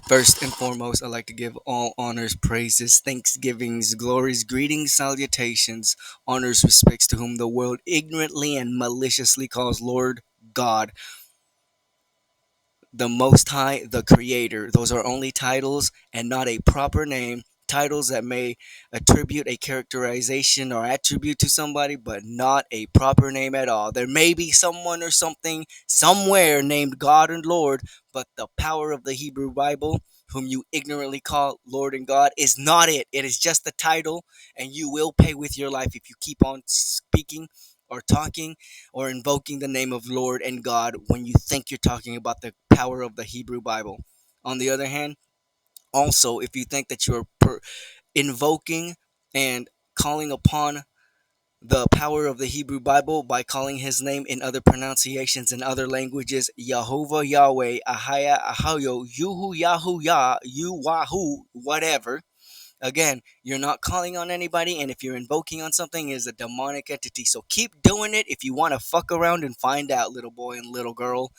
First and foremost, I'd like to give all honors, praises, thanksgivings, glories, greetings, salutations, honors, respects to whom the world ignorantly and maliciously calls Lord God, the Most High, the Creator. Those are only titles and not a proper name. Titles that may attribute a characterization or attribute to somebody, but not a proper name at all. There may be someone or something somewhere named God and Lord, but the power of the Hebrew Bible, whom you ignorantly call Lord and God, is not it. It is just a title, and you will pay with your life if you keep on speaking or talking or invoking the name of Lord and God when you think you're talking about the power of the Hebrew Bible. On the other hand, also, if you think that you're invoking and calling upon the power of the Hebrew Bible by calling his name in other pronunciations in other languages, Yehovah, Yahweh, Ahaya, Ahayo, Yuhu, Yahu, Yah, Yu, Wahoo, whatever. Again, you're not calling on anybody, and if you're invoking on something, it is a demonic entity. So keep doing it if you want to fuck around and find out, little boy and little girl.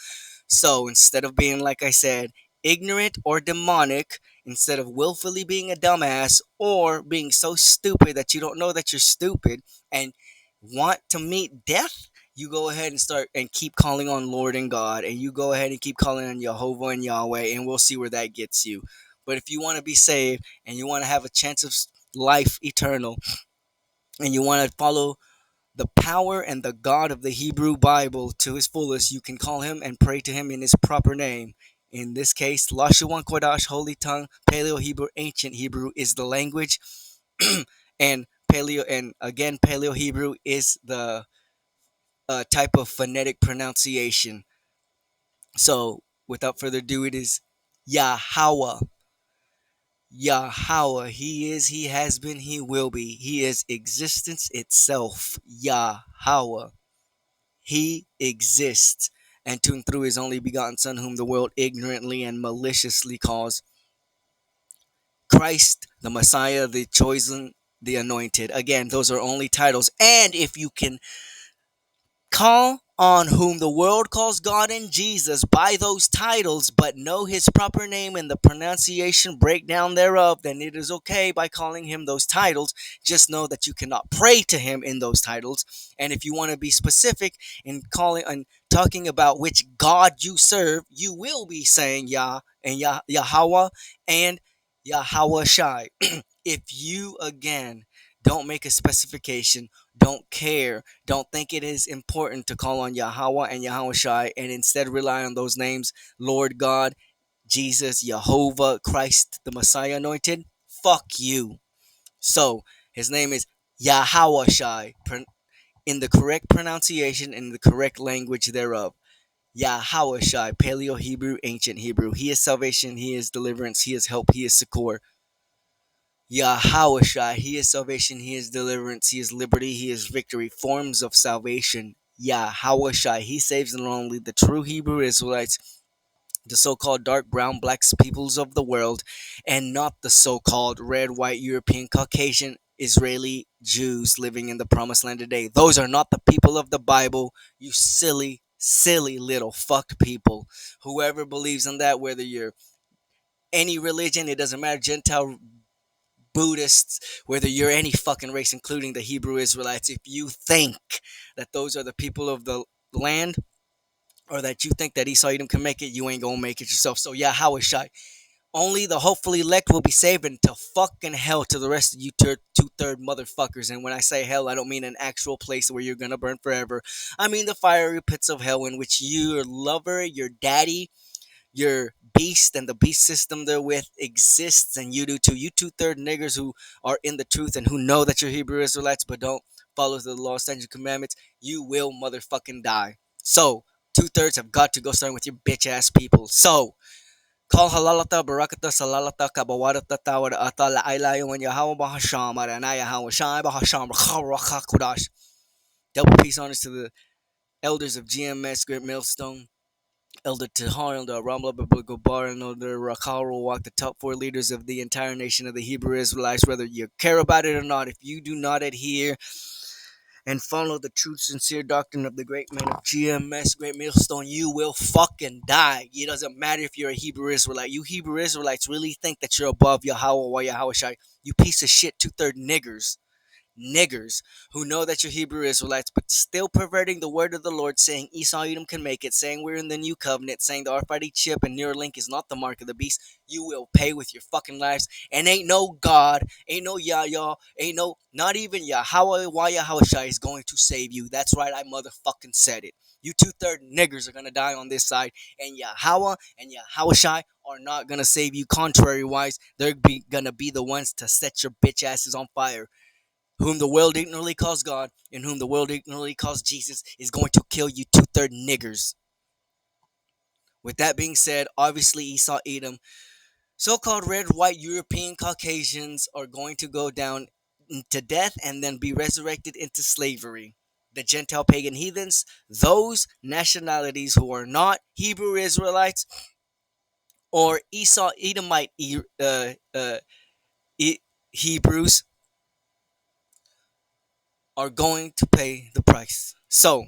So instead of being, like I said, ignorant or demonic, instead of willfully being a dumbass or being so stupid that you don't know that you're stupid and want to meet death, you go ahead and start and keep calling on Lord and God, and you go ahead and keep calling on Jehovah and Yahweh, and we'll see where that gets you. But if you want to be saved and you want to have a chance of life eternal, and you want to follow the power and the God of the Hebrew Bible to his fullest, you can call him and pray to him in his proper name. In this case, Lashawan Kodash, Holy Tongue, Paleo Hebrew, Ancient Hebrew is the language, and Paleo Hebrew is the type of phonetic pronunciation. So, without further ado, it is Yahweh. Yahweh. He is, he has been, he will be. He is existence itself. Yahweh. He exists, and to and through his only begotten Son, whom the world ignorantly and maliciously calls Christ, the Messiah, the chosen, the anointed. Again, those are only titles. And if you can call on whom the world calls God and Jesus by those titles, but know his proper name and the pronunciation breakdown thereof, then it is okay by calling him those titles. Just know that you cannot pray to him in those titles. And if you want to be specific in calling and talking about which God you serve, you will be saying Yah and Yahweh and Yahweh Shai. If you again don't make a specification, don't care, don't think it is important to call on Yahweh and Yahweh Shai, and instead rely on those names, Lord God, Jesus, Jehovah, Christ, the Messiah anointed, fuck you. So, his name is Yahweh Shai, in the correct pronunciation, in the correct language thereof. Yahweh Shai, Paleo Hebrew, Ancient Hebrew. He is salvation, he is deliverance, he is help, he is succor. Yahweh, he is salvation, he is deliverance, he is liberty, he is victory, forms of salvation. Yahweh, he saves not only the true Hebrew Israelites, the so-called dark brown black peoples of the world, and not the so-called red, white, European, Caucasian, Israeli Jews living in the promised land today. Those are not the people of the Bible, you silly, silly little fucked people. Whoever believes in that, whether you're any religion, it doesn't matter, Gentile, Buddhists, whether you're any fucking race, including the Hebrew Israelites, if you think that those are the people of the land, or that you think that Esau Edom can make it, you ain't gonna make it yourself. So yeah, how is shy? Only the hopefully elect will be saved into fucking hell to the rest of you two-third motherfuckers. And when I say hell, I don't mean an actual place where you're gonna burn forever. I mean the fiery pits of hell in which your lover, your daddy, your beast and the beast system therewith exists, and you do too. You two-third niggers who are in the truth and who know that you're Hebrew Israelites but don't follow the law, statutes, and commandments, you will motherfucking die. So, two-thirds have got to go starting with your bitch-ass people. So, call halalata, barakata, salalata, kabawadata, tawadata, la'ailayo, and Yahweh Bahasham, Aranaya, Hawashai, Bahasham, Rakakakudash. Double peace honors to the elders of GMS, Great Millstone, Elder Tahar, Elder Ramla, Biblical Bar, and Elder Rakal walk the top four leaders of the entire nation of the Hebrew Israelites, whether you care about it or not. If you do not adhere and follow the true, sincere doctrine of the great men of GMS, Great Millstone, you will fucking die. It doesn't matter if you're a Hebrew Israelite. You Hebrew Israelites really think that you're above Yahweh or Yahweh Shai. You piece of shit, two-third niggers who know that you're Hebrew Israelites, but still perverting the word of the Lord, saying Esau Edom can make it, saying we're in the new covenant, saying the RFID chip and Neuralink is not the mark of the beast. You will pay with your fucking lives, and ain't no God, ain't no Yah, ain't no, not even Yahweh, why Yahweh Shai is going to save you. That's right, I motherfucking said it. You two-third niggers are gonna die on this side, and Yahweh and Yahweh Shai are not gonna save you. Contrary-wise, they're gonna be the ones to set your bitch asses on fire. Whom the world ignorantly calls God, and whom the world ignorantly calls Jesus, is going to kill you two-third niggers. With that being said, obviously Esau, Edom, so-called red, white, European Caucasians are going to go down to death and then be resurrected into slavery. The Gentile pagan heathens, those nationalities who are not Hebrew Israelites or Esau, Edomite Hebrews, are going to pay the price. So,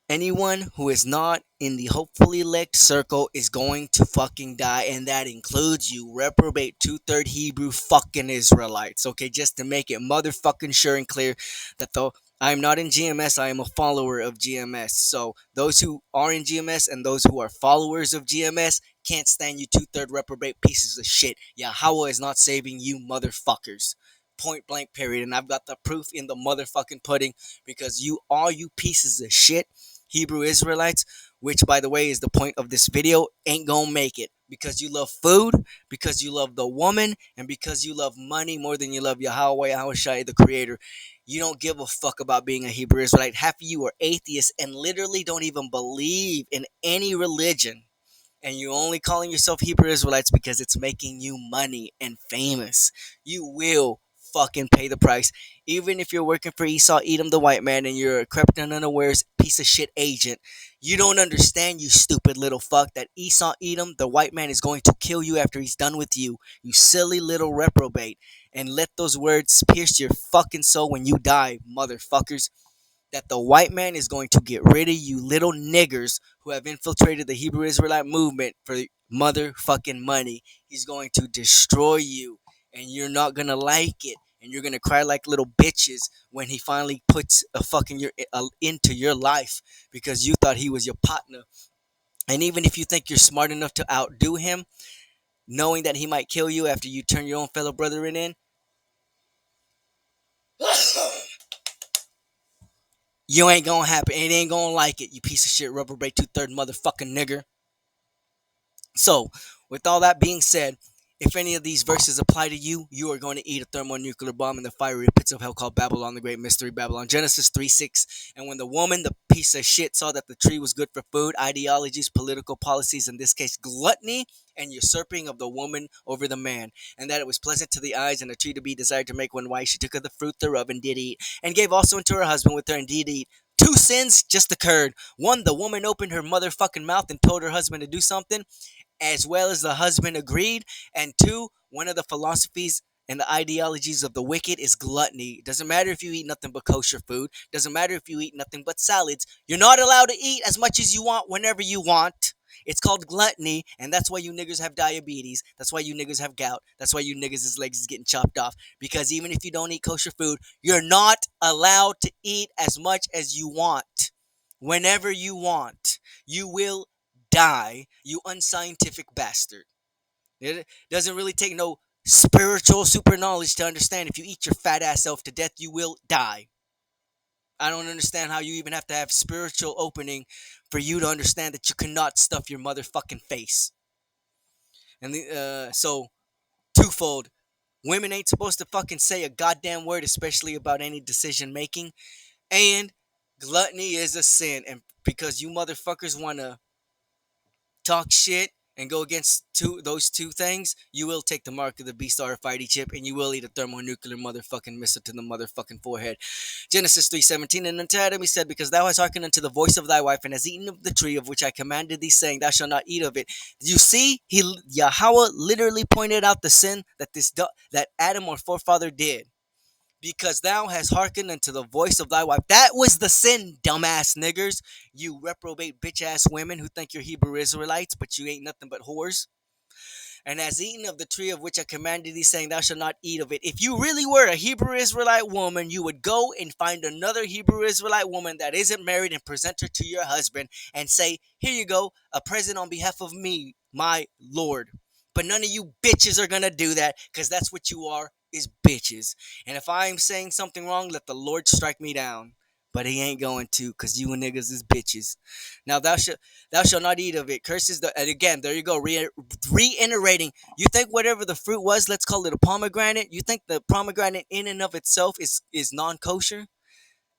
anyone who is not in the hopefully elect circle is going to fucking die, and that includes you reprobate two-third Hebrew fucking Israelites. Okay, just to make it motherfucking sure and clear that though I'm not in GMS, I am a follower of GMS. So those who are in GMS and those who are followers of GMS can't stand you two-third reprobate pieces of shit. Yahweh is not saving you motherfuckers. Point blank period. And I've got the proof in the motherfucking pudding, because you all you pieces of shit Hebrew Israelites, which by the way is the point of this video, ain't gonna make it because you love food, because you love the woman, and because you love money more than you love Yahweh, Yahweh Shai, the Creator. You don't give a fuck about being a Hebrew Israelite. Half of you are atheists and literally don't even believe in any religion, and you're only calling yourself Hebrew Israelites because it's making you money and famous. You will fucking pay the price. Even if you're working for Esau Edom, the white man, and you're a crept and unawares piece of shit agent, you don't understand, you stupid little fuck, that Esau Edom, the white man, is going to kill you after he's done with you. You silly little reprobate. And let those words pierce your fucking soul when you die, motherfuckers, that the white man is going to get rid of you little niggers who have infiltrated the Hebrew Israelite movement for motherfucking money. He's going to destroy you, and you're not gonna like it, and you're gonna cry like little bitches when he finally puts a fucking into your life because you thought he was your partner. And even if you think you're smart enough to outdo him, knowing that he might kill you after you turn your own fellow brethren in, you ain't gonna happen. It ain't gonna like it, you piece of shit reprobate two-third motherfucking nigger. So, with all that being said, if any of these verses apply to you, you are going to eat a thermonuclear bomb in the fiery pits of hell called Babylon, the great mystery Babylon. Genesis 3:6. And when the woman, the piece of shit, saw that the tree was good for food, ideologies, political policies, in this case gluttony, and usurping of the woman over the man, and that it was pleasant to the eyes, and a tree to be desired to make one wise, she took of the fruit thereof and did eat, and gave also unto her husband with her, and did eat. Two sins just occurred. One, the woman opened her motherfucking mouth and told her husband to do something, as well as the husband agreed. And two, one of the philosophies and the ideologies of the wicked is gluttony. It doesn't matter if you eat nothing but kosher food. Doesn't matter if you eat nothing but salads. You're not allowed to eat as much as you want whenever you want. It's called gluttony, and that's why you niggers have diabetes. That's why you niggers have gout. That's why you niggers' legs is getting chopped off. Because even if you don't eat kosher food, you're not allowed to eat as much as you want. Whenever you want. You will die, you unscientific bastard. It doesn't really take no spiritual super knowledge to understand if you eat your fat ass self to death, you will die. I don't understand how you even have to have spiritual opening for you to understand that you cannot stuff your motherfucking face. And so, twofold. Women ain't supposed to fucking say a goddamn word, especially about any decision making. And gluttony is a sin. And because you motherfuckers want to talk shit and go against those two things, you will take the mark of the beast RFID chip, and you will eat a thermonuclear motherfucking missile to the motherfucking forehead. Genesis 3:17. And unto Adam he said, because thou hast hearkened unto the voice of thy wife, and hast eaten of the tree of which I commanded thee, saying, thou shalt not eat of it. You see, Yahweh literally pointed out the sin that that Adam, our forefather, did. because thou hast hearkened unto the voice of thy wife. That was the sin, dumbass niggers. You reprobate bitch ass women who think you're Hebrew Israelites, but you ain't nothing but whores. And has eaten of the tree of which I commanded thee, saying, thou shalt not eat of it. If you really were a Hebrew Israelite woman, you would go and find another Hebrew Israelite woman that isn't married and present her to your husband and say, here you go, a present on behalf of me, my Lord. But none of you bitches are going to do that, because that's what you are, is bitches. And if I'm saying something wrong, let the Lord strike me down. But he ain't going to, because you niggas is bitches. Now thou shalt not eat of it. Curses the, and again, there you go, reiterating. You think whatever the fruit was, let's call it a pomegranate. You think the pomegranate in and of itself is non-kosher?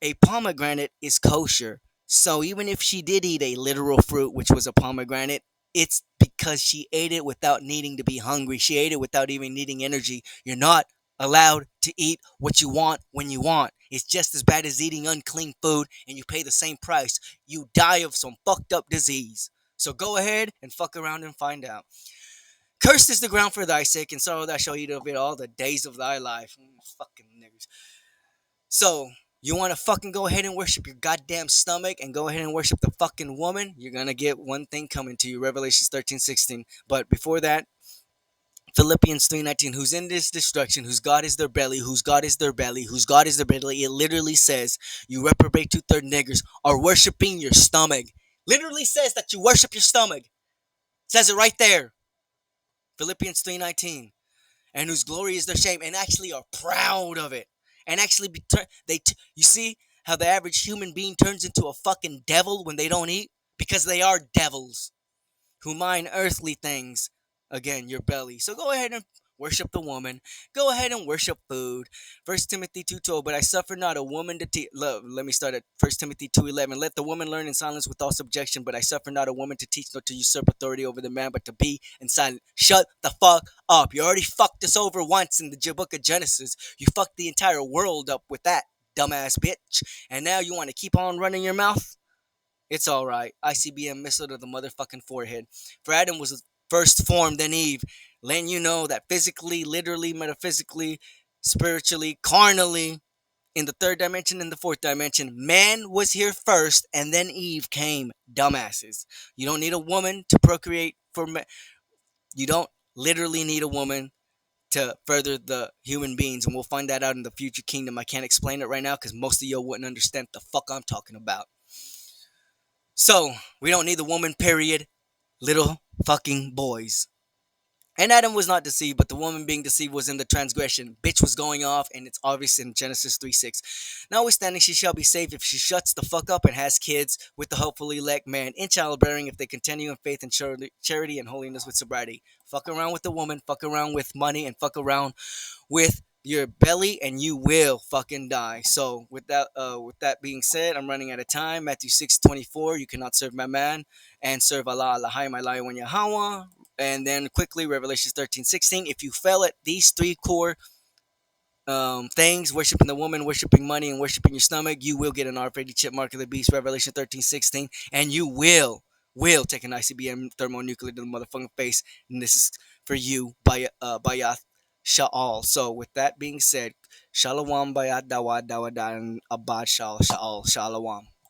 A pomegranate is kosher. So even if she did eat a literal fruit, which was a pomegranate, it's because she ate it without needing to be hungry. She ate it without even needing energy. You're not allowed to eat what you want when you want. It's just as bad as eating unclean food, and you pay the same price. You die of some fucked up disease. So go ahead and fuck around and find out. Cursed is the ground for thy sake, and sorrow thou shalt eat of it all the days of thy life. Fucking niggers. So, you want to fucking go ahead and worship your goddamn stomach and go ahead and worship the fucking woman? You're going to get one thing coming to you, Revelations 13:16. But before that, Philippians 3:19, who's in this destruction, whose God is their belly, whose God is their belly, whose God is their belly. It literally says, you reprobate two-third niggers are worshiping your stomach. Literally says that you worship your stomach. Says it right there. Philippians 3:19. And whose glory is their shame, and actually are proud of it, and actually you see how the average human being turns into a fucking devil when they don't eat, because they are devils who mind earthly things. Again, your belly. So go ahead and worship the woman. Go ahead and worship food. First Timothy 2:12. But I suffer not a woman to teach. Let me start at First Timothy 2:11. Let the woman learn in silence with all subjection. But I suffer not a woman to teach, nor to usurp authority over the man, but to be in silence. Shut the fuck up. You already fucked us over once in the book of Genesis. You fucked the entire world up with that, dumbass bitch. And now you want to keep on running your mouth? It's alright. ICBM missile to the motherfucking forehead. For Adam was first formed, then Eve. Letting you know that physically, literally, metaphysically, spiritually, carnally, in the third dimension and the fourth dimension, man was here first, and then Eve came. Dumbasses. You don't need a woman to procreate for men. You don't literally need a woman to further the human beings, and we'll find that out in the future kingdom. I can't explain it right now because most of you wouldn't understand what the fuck I'm talking about. So, we don't need the woman, period. Little fucking boys. And Adam was not deceived, but the woman being deceived was in the transgression. Bitch was going off, and it's obvious in Genesis 3:6. Notwithstanding, she shall be saved if she shuts the fuck up and has kids with the hopefully elect man in childbearing, if they continue in faith and charity and holiness with sobriety. Fuck around with the woman, fuck around with money, and fuck around with your belly, and you will fucking die. So with that being said, I'm running out of time. Matthew 6:24, you cannot serve my man and serve Allah. Allahai my lion when Yahweh. And then quickly, Revelation 13:16. If you fail at these three core things, worshiping the woman, worshiping money, and worshiping your stomach, you will get an RFID chip, mark of the beast, Revelation 13:16, and you will take an ICBM thermonuclear to the motherfucking face. And this is for you by Yath Sha'al. So with that being said, Shalom Bayat Dawad Dawad and Abad Shal Sha'al Shalom.